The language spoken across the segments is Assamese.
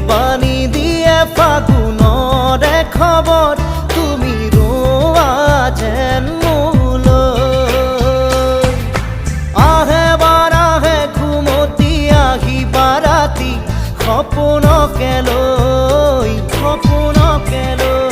বাণী দিয়ে ফাগুনৰে খবৰ তুমি ৰোৱা যেন মোলৈ আহে বাৰাহে ঘুমতি আহিবা ৰাতি সপোনকে লৈ সপোনকে লৈ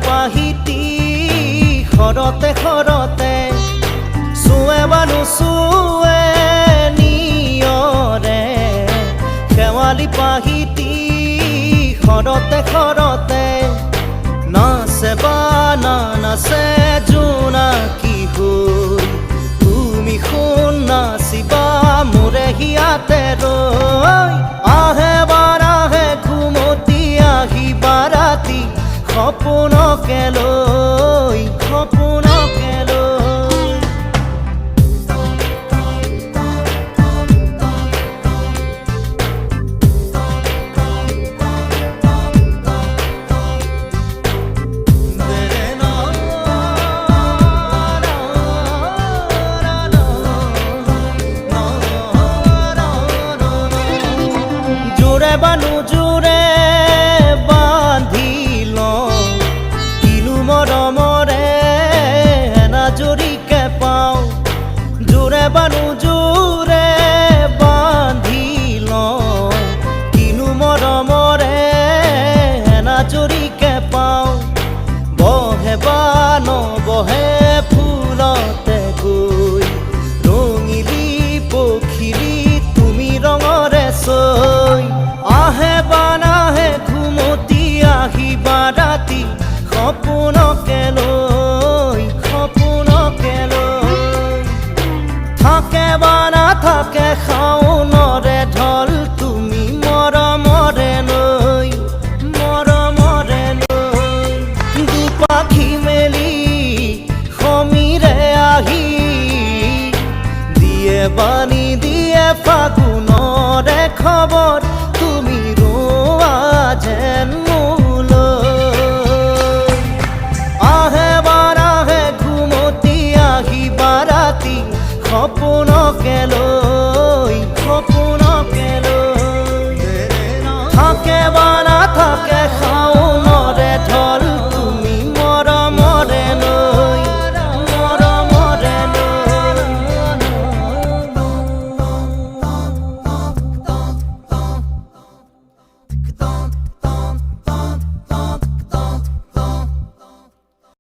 পাহিতি খৰতে খৰতে চুৱে বানু চুৱে নিয়ৰে শেৱালি পাহিতি খৰতে খৰতে নাচে বানা নাচে জোনাকী হৈ তুমি শুন নাচিবা মোৰে হিয়াতে ৰৈ আহে বাৰাহে ঘুমতি আহিবা ৰাতি সপোনকে লৈ সপোনকে লৈ জোৰে বানু জোৰে বানু জোৰে বান্ধি লওঁ কিনো মৰমৰে এনাজৰিকে পাওঁ বহে বান বহে ফুলতে গৈ ৰঙিলি পখিলি তুমি ৰঙৰে চৈ আহে বানাহে ঘুমতি আহিবা ৰাতি সপোনকে লৈ সপোনকে লৈ থাকে বানা থাকে শাওনৰে ঢল তুমি মৰমৰে লৈ দুপাখি মেলি সমীৰে আহি দিয়ে বাণী দিয়ে ফাগুনৰে খবৰ